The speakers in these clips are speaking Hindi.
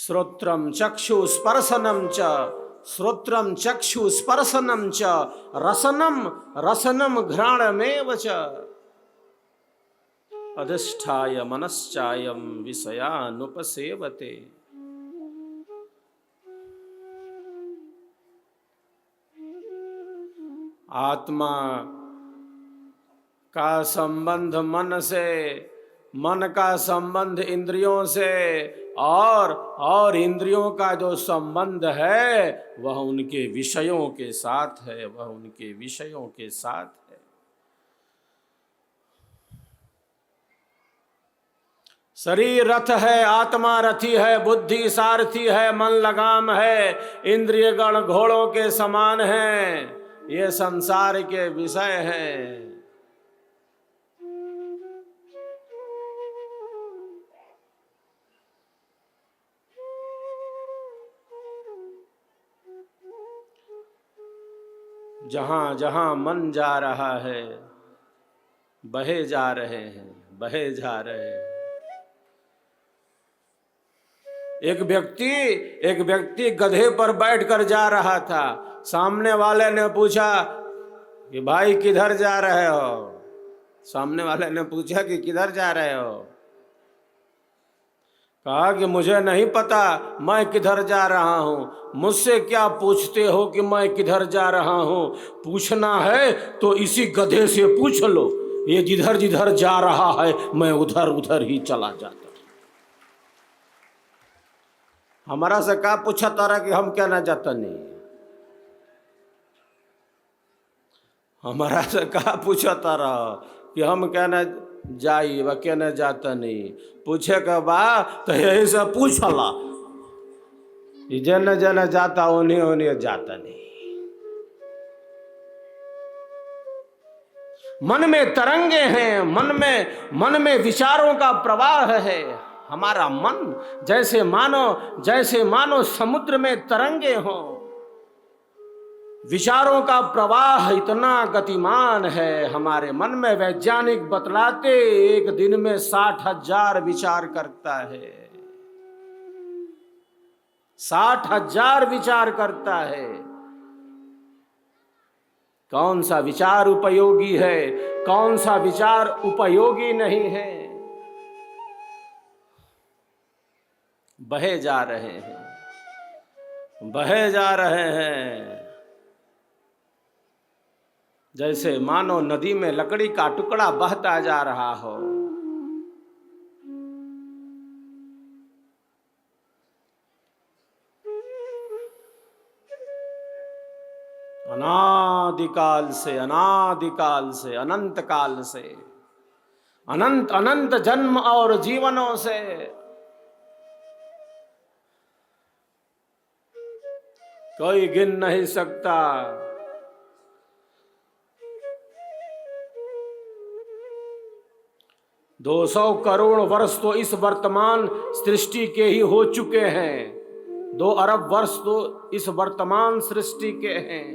श्रोत्रम चक्षुस्पर्शनम च, श्रोत्रम चक्षुस्पर्शनम च, रसनम रसनम घ्राणमेव च, अधिष्ठाय मनश्चायं विषयानुपसेवते। आत्मा का संबंध मन से, मन का संबंध इंद्रियों से, और इंद्रियों का जो संबंध है वह उनके विषयों के साथ है, वह उनके विषयों के साथ है। शरीर रथ है, आत्मा रथी है, बुद्धि सारथी है, मन लगाम है, इंद्रिय गण घोड़ों के समान हैं। ये संसार के विषय हैं। जहां जहां मन जा रहा है बहे जा रहे हैं, बहे जा रहे हैं। एक व्यक्ति गधे पर बैठकर जा रहा था। सामने वाले ने पूछा कि भाई किधर जा रहे हो? सामने वाले ने पूछा कि किधर जा रहे हो? कहा कि मुझे नहीं पता मैं किधर जा रहा हूं। मुझसे क्या पूछते हो कि मैं किधर जा रहा हूं? पूछना है तो इसी गधे से पूछ लो। ये जिधर जिधर जा रहा है मैं उधर उधर ही चला जाता। हमारा से का पूछा तारा कि हम क्या ना जाता नहीं? हमारा से का पूछा तारा कि हम क्या ना जाई व क्या ना जाता नहीं? पूछे के बा तो यही से पूछला, जन जन जाता उन्हीं उन्हीं जाता नहीं। मन में तरंगे हैं, मन में विचारों का प्रवाह है। हमारा मन जैसे मानो समुद्र में तरंगे हों। विचारों का प्रवाह इतना गतिमान है हमारे मन में। वैज्ञानिक बतलाते एक दिन में 60,000 विचार करता है। 60,000 विचार करता है। कौन सा विचार उपयोगी है, कौन सा विचार उपयोगी नहीं है? बहे जा रहे हैं, बहे जा रहे हैं। जैसे मानो नदी में लकड़ी का टुकड़ा बहता जा रहा हो। अनादिकाल से अनंत काल से, अनंत अनंत जन्म और जीवनों से कोई गिन नहीं सकता। 200 करोड़ वर्ष तो इस वर्तमान सृष्टि के ही हो चुके हैं। 2 अरब वर्ष तो इस वर्तमान सृष्टि के हैं।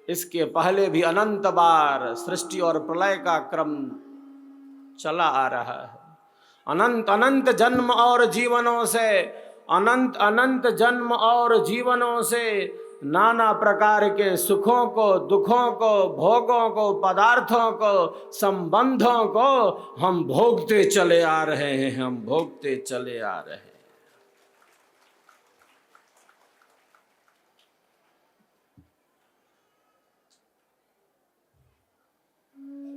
इसके पहले भी अनंत बार सृष्टि और प्रलय का क्रम चला आ रहा है। अनंत अनंत जन्म और जीवनों से, अनंत अनंत जन्म और जीवनों से नाना प्रकार के सुखों को, दुखों को, भोगों को, पदार्थों को, संबंधों को हम भोगते चले आ रहे हैं, हम भोगते चले आ रहे हैं।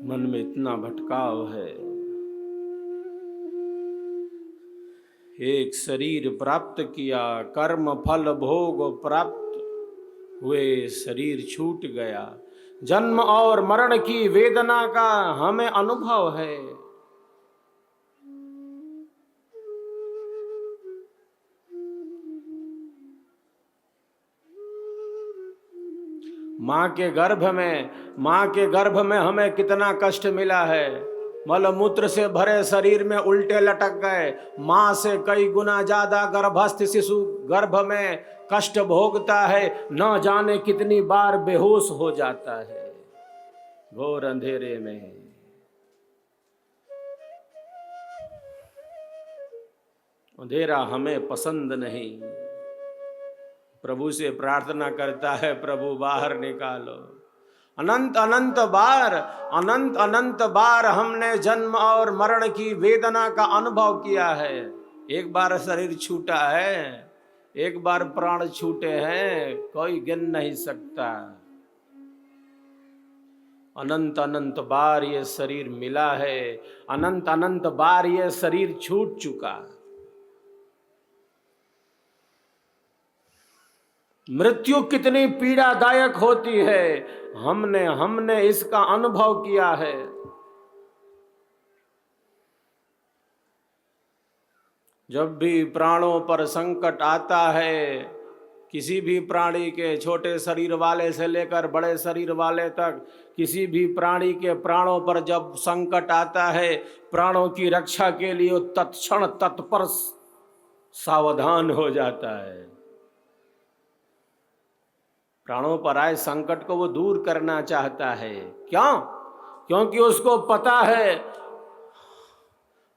मन में इतना भटकाव है। एक शरीर प्राप्त किया, कर्म फल भोग प्राप्त हुए, शरीर छूट गया। जन्म और मरण की वेदना का हमें अनुभव है। माँ के गर्भ में हमें कितना कष्ट मिला है। मलमूत्र से भरे शरीर में उल्टे लटक गए। माँ से कई गुना ज्यादा गर्भस्थ शिशु गर्भ में कष्ट भोगता है। न जाने कितनी बार बेहोश हो जाता है घोर अंधेरे में। अंधेरा हमें पसंद नहीं। प्रभु से प्रार्थना करता है, प्रभु बाहर निकालो। अनंत अनंत बार हमने जन्म और मरण की वेदना का अनुभव किया है। एक बार शरीर छूटा है, एक बार प्राण छूटे हैं, कोई गिन नहीं सकता। अनंत बार ये शरीर मिला है, अनंत बार ये शरीर छूट चुका। मृत्यु कितनी पीड़ादायक होती है, हमने इसका अनुभव किया है। जब भी प्राणों पर संकट आता है, किसी भी प्राणी के, छोटे शरीर वाले से लेकर बड़े शरीर वाले तक, किसी भी प्राणी के प्राणों पर जब संकट आता है, प्राणों की रक्षा के लिए तत्क्षण तत्पर सावधान हो जाता है। प्राणों पर आए संकट को वो दूर करना चाहता है। क्यों? क्योंकि उसको पता है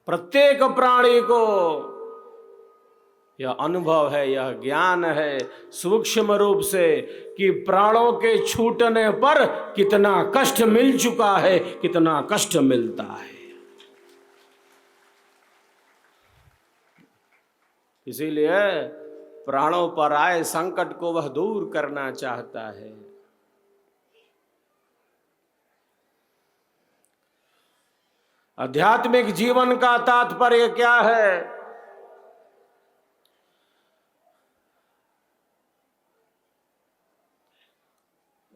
प्रत्येक प्राणी को यह अनुभव है, यह ज्ञान है सूक्ष्म रूप से कि प्राणों के छूटने पर कितना कष्ट मिल चुका है, कितना कष्ट मिलता है। इसीलिए प्राणों पर आए संकट को वह दूर करना चाहता है। आध्यात्मिक जीवन का तात्पर्य क्या है?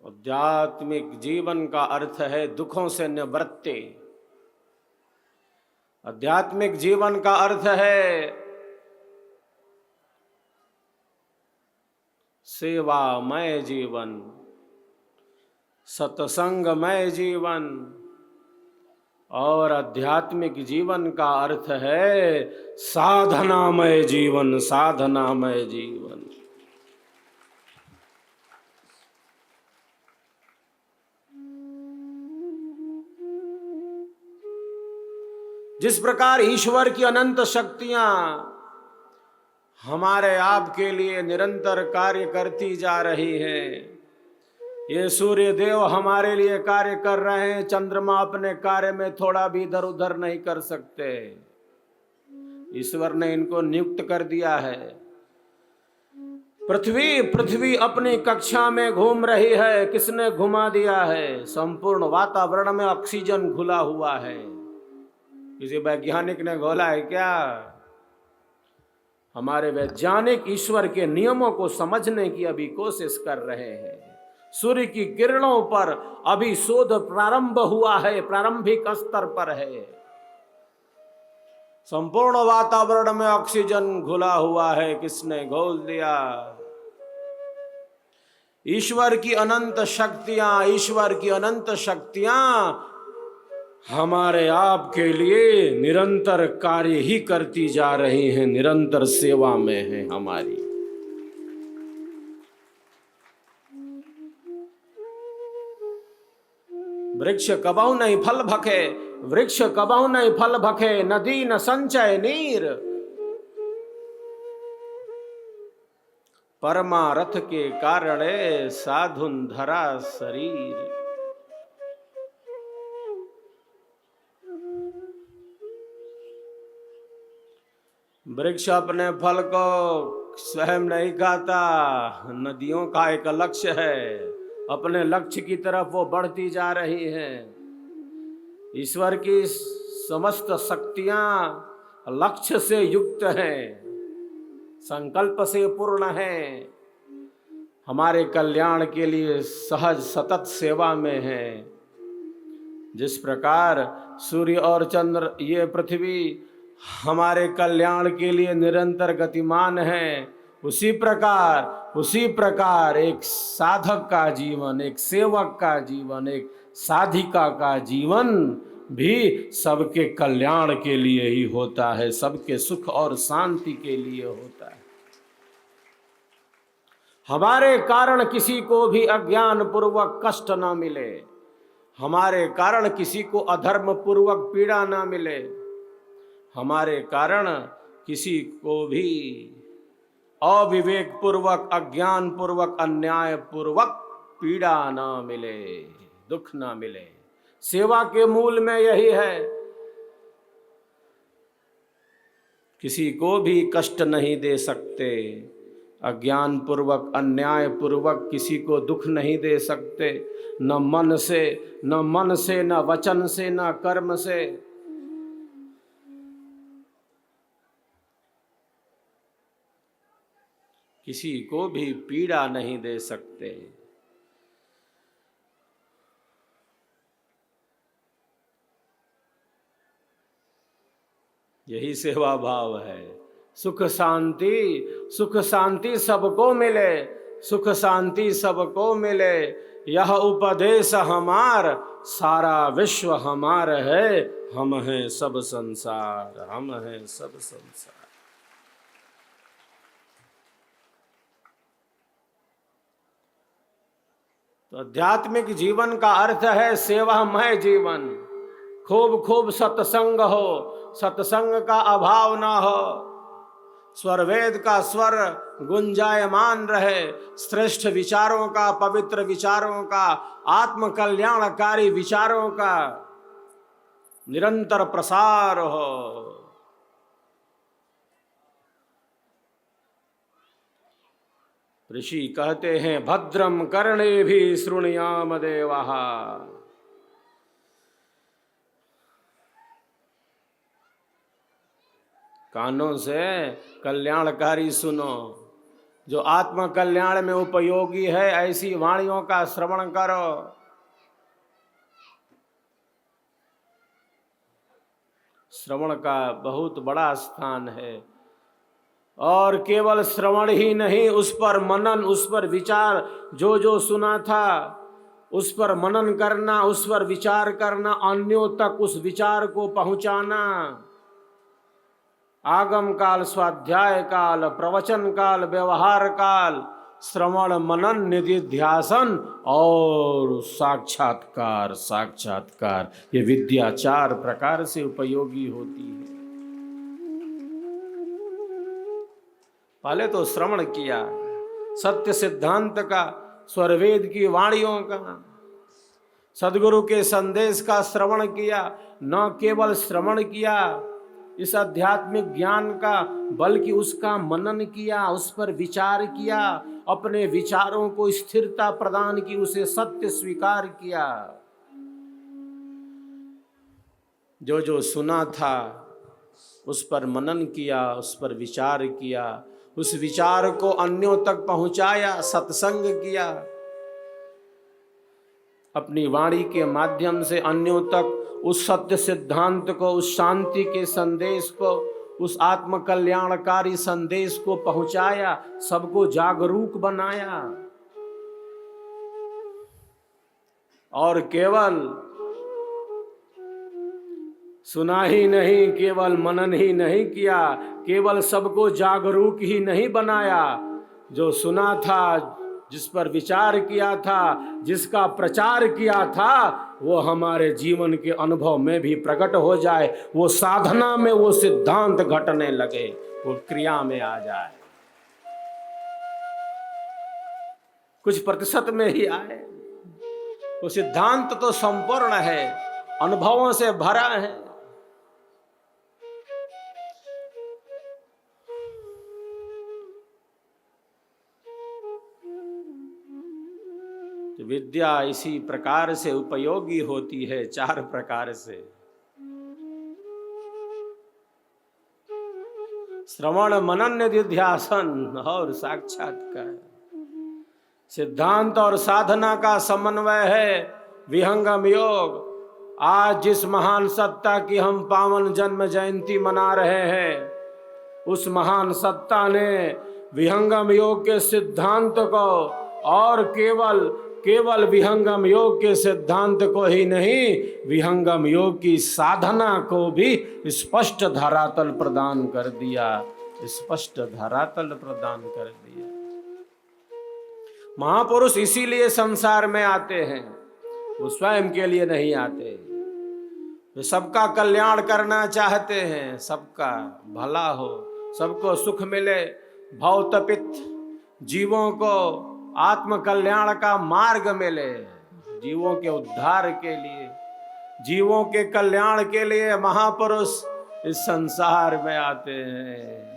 आध्यात्मिक जीवन का अर्थ है दुखों से निवृत्ति। आध्यात्मिक जीवन का अर्थ है सेवामय जीवन, सत्संगमय जीवन। और आध्यात्मिक जीवन का अर्थ है साधनामय जीवन, साधनामय जीवन। जिस प्रकार ईश्वर की अनंत शक्तियां हमारे आपके लिए निरंतर कार्य करती जा रही हैं, ये सूर्य देव हमारे लिए कार्य कर रहे हैं। चंद्रमा अपने कार्य में थोड़ा भी इधर उधर नहीं कर सकते, ईश्वर ने इनको नियुक्त कर दिया है। पृथ्वी अपनी कक्षा में घूम रही है, किसने घुमा दिया है? संपूर्ण वातावरण में ऑक्सीजन घुला हुआ है, किसी वैज्ञानिक ने घोला है क्या? हमारे वैज्ञानिक ईश्वर के नियमों को समझने की अभी कोशिश कर रहे हैं। सूर्य की किरणों पर अभी शोध प्रारंभ हुआ है, प्रारंभिक स्तर पर है। संपूर्ण वातावरण में ऑक्सीजन घुला हुआ है, किसने घोल दिया? ईश्वर की अनंत शक्तियां, ईश्वर की अनंत शक्तियां हमारे आपके लिए निरंतर कार्य ही करती जा रही हैं, निरंतर सेवा में है हमारी। वृक्ष कबहु नहीं फल भखे, वृक्ष कबहु नहीं फल भखे, नदी न संचय नीर। परमारथ के कारणे साधुन धरा शरीर। वृक्ष अपने फल को स्वयं नहीं खाता, नदियों का एक लक्ष्य है, अपने लक्ष्य की तरफ वो बढ़ती जा रही है। ईश्वर की समस्त शक्तियां लक्ष्य से युक्त हैं, संकल्प से पूर्ण हैं, हमारे कल्याण के लिए सहज सतत सेवा में है। जिस प्रकार सूर्य और चंद्र, ये पृथ्वी हमारे कल्याण के लिए निरंतर गतिमान है, उसी प्रकार एक साधक का जीवन, एक सेवक का जीवन, एक साधिका का जीवन भी सबके कल्याण के लिए ही होता है, सबके सुख और शांति के लिए होता है। हमारे कारण किसी को भी अज्ञान पूर्वक कष्ट न मिले, हमारे कारण किसी को अधर्म पूर्वक पीड़ा न मिले, हमारे कारण किसी को भी अविवेक पूर्वक, अज्ञान पूर्वक, अन्याय पूर्वक पीड़ा ना मिले, दुख ना मिले। सेवा के मूल में यही है, किसी को भी कष्ट नहीं दे सकते, अज्ञान पूर्वक, अन्याय पूर्वक किसी को दुख नहीं दे सकते, न मन से, न वचन से, न कर्म से। किसी को भी पीड़ा नहीं दे सकते। यही सेवा भाव है। सुख शांति सबको मिले, सुख शांति सबको मिले। यह उपदेश हमार, सारा विश्व हमार है। हम हैं सब संसार, हम हैं सब संसार। तो आध्यात्मिक जीवन का अर्थ है सेवामय जीवन। खूब खूब सत्संग हो, सत्संग का अभाव ना हो, स्वर वेद का स्वर गुंजायमान रहे, श्रेष्ठ विचारों का, पवित्र विचारों का, आत्म कल्याणकारी विचारों का निरंतर प्रसार हो। ऋषि कहते हैं भद्रम कर्णेभिः शृणुयाम देवाः। कानों से कल्याणकारी सुनो, जो आत्म कल्याण में उपयोगी है, ऐसी वाणियों का श्रवण करो। श्रवण का बहुत बड़ा स्थान है, और केवल श्रवण ही नहीं, उस पर मनन, उस पर विचार, जो जो सुना था उस पर मनन करना, उस पर विचार करना, अन्यों तक उस विचार को पहुंचाना। आगम काल, स्वाध्याय काल, प्रवचन काल, व्यवहार काल, श्रवण, मनन, निधिध्यासन और साक्षात्कार। साक्षात्कार ये विद्या 4 प्रकार से उपयोगी होती है। पहले तो श्रवण किया, सत्य सिद्धांत का, स्वरवेद की वाणियों का, सदगुरु के संदेश का श्रवण किया। न केवल श्रवण किया इस आध्यात्मिक ज्ञान का, बल्कि उसका मनन किया, उस पर विचार किया, अपने विचारों को स्थिरता प्रदान की, उसे सत्य स्वीकार किया। जो जो सुना था उस पर मनन किया, उस पर विचार किया, उस विचार को अन्यों तक पहुंचाया, सत्संग किया, अपनी वाणी के माध्यम से अन्यों तक उस सत्य सिद्धांत को, उस शांति के संदेश को, उस आत्म कल्याणकारी संदेश को पहुंचाया, सबको जागरूक बनाया। और केवल सुना ही नहीं, केवल मनन ही नहीं किया, केवल सबको जागरूक ही नहीं बनाया, जो सुना था, जिस पर विचार किया था, जिसका प्रचार किया था, वो हमारे जीवन के अनुभव में भी प्रकट हो जाए, वो साधना में वो सिद्धांत घटने लगे, वो क्रिया में आ जाए, कुछ प्रतिशत में ही आए। वो सिद्धांत तो संपूर्ण है, अनुभवों से भरा है। विद्या इसी प्रकार से उपयोगी होती है, 4 प्रकार से। श्रवण, मनन, निधिध्यासन और साक्षात्कार। सिद्धांत और साधना का समन्वय है विहंगम योग। आज जिस महान सत्ता की हम पावन जन्म जयंती मना रहे हैं, उस महान सत्ता ने विहंगम योग के सिद्धांत को, और केवल विहंगम योग के सिद्धांत को ही नहीं, विहंगम योग की साधना को भी स्पष्ट धरातल प्रदान कर दिया, स्पष्ट धरातल प्रदान कर दिया। महापुरुष इसीलिए संसार में आते हैं, वो स्वयं के लिए नहीं आते, वे सबका कल्याण करना चाहते हैं, सबका भला हो, सबको सुख मिले, भवतपित जीवों को आत्म कल्याण का मार्ग मिले, जीवों के उद्धार के लिए, जीवों के कल्याण के लिए महापुरुष इस संसार में आते हैं।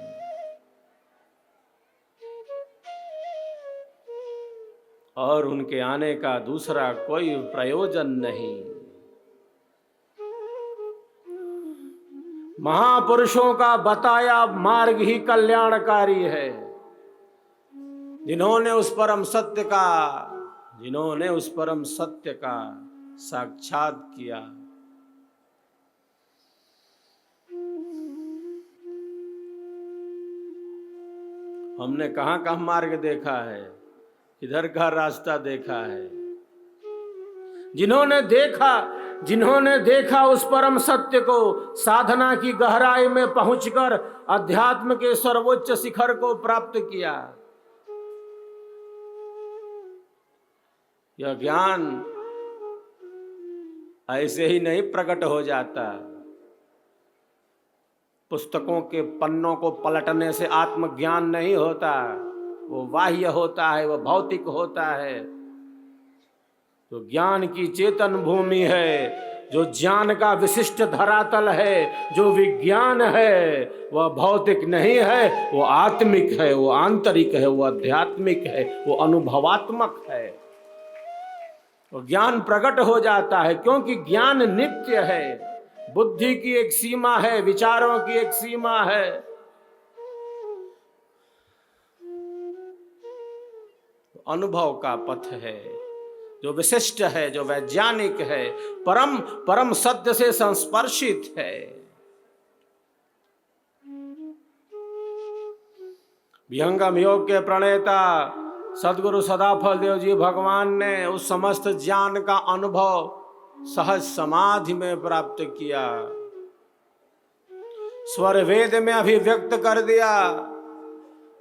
और उनके आने का दूसरा कोई प्रयोजन नहीं। महापुरुषों का बताया मार्ग ही कल्याणकारी है। जिन्होंने उस परम सत्य का साक्षात किया। हमने कहाँ मार्ग देखा है, किधर का रास्ता देखा है। जिन्होंने देखा उस परम सत्य को, साधना की गहराई में पहुंचकर अध्यात्म के सर्वोच्च शिखर को प्राप्त किया। यह ज्ञान ऐसे ही नहीं प्रकट हो जाता। पुस्तकों के पन्नों को पलटने से आत्मज्ञान नहीं होता, वो बाह्य होता है, वो भौतिक होता है। तो ज्ञान की चेतन भूमि है, जो ज्ञान का विशिष्ट धरातल है, जो विज्ञान है, वह भौतिक नहीं है, वो आत्मिक है, वो आंतरिक है, वो आध्यात्मिक है, वो अनुभवात्मक है। तो ज्ञान प्रकट हो जाता है, क्योंकि ज्ञान नित्य है। बुद्धि की एक सीमा है, विचारों की एक सीमा है। अनुभव का पथ है, जो विशिष्ट है, जो वैज्ञानिक है, परम सत्य से संस्पर्शित है। विहंगम योग के प्रणेता सदगुरु सदाफल देव जी भगवान ने उस समस्त ज्ञान का अनुभव सहज समाधि में प्राप्त किया, स्वर वेद में अभिव्यक्त कर दिया,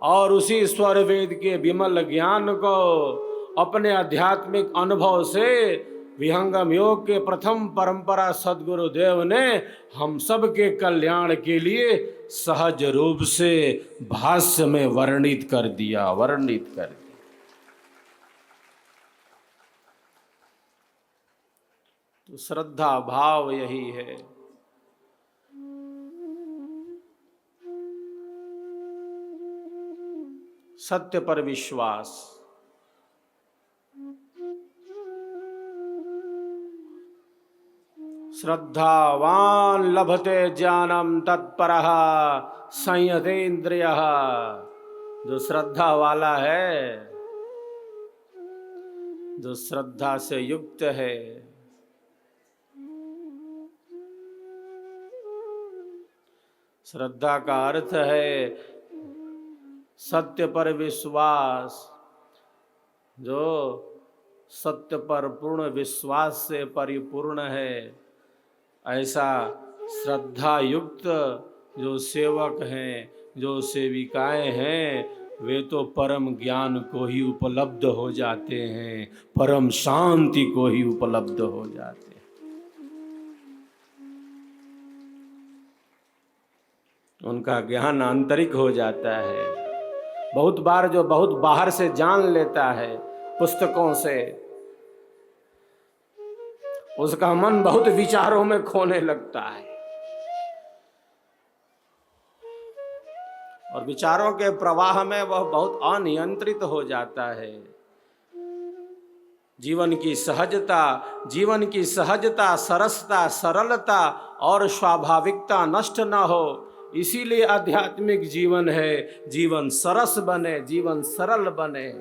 और उसी स्वर वेद के विमल ज्ञान को अपने आध्यात्मिक अनुभव से विहंगम योग के प्रथम परंपरा सदगुरु देव ने हम सब के कल्याण के लिए सहज रूप से भाष्य में वर्णित कर दिया। तो श्रद्धा भाव यही है। सत्य पर विश्वास, श्रद्धावान लभते ज्ञानम तत्परः संयतेन्द्रियः। जो श्रद्धा वाला है, जो श्रद्धा से युक्त है, श्रद्धा का अर्थ है सत्य पर विश्वास। जो सत्य पर पूर्ण विश्वास से परिपूर्ण है, ऐसा श्रद्धा युक्त जो सेवक हैं, जो सेविकाएं हैं, वे तो परम ज्ञान को ही उपलब्ध हो जाते हैं, परम शांति को ही उपलब्ध हो जाते हैं। उनका ज्ञान आंतरिक हो जाता है। बहुत बार जो बहुत बाहर से जान लेता है पुस्तकों से, उसका मन बहुत विचारों में खोने लगता है, और विचारों के प्रवाह में वह बहुत अनियंत्रित हो जाता है। जीवन की सहजता, सरसता, सरलता और स्वाभाविकता नष्ट न हो, इसीलिए आध्यात्मिक जीवन है। जीवन सरस बने, जीवन सरल बने,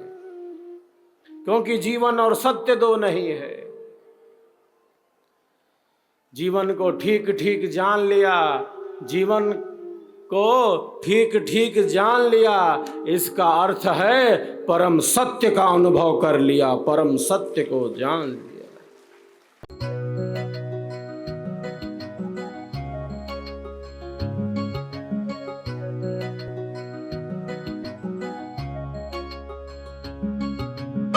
क्योंकि जीवन और सत्य दो नहीं है। जीवन को ठीक ठीक जान लिया, जीवन को ठीक ठीक जान लिया, इसका अर्थ है परम सत्य का अनुभव कर लिया, परम सत्य को जान लिया।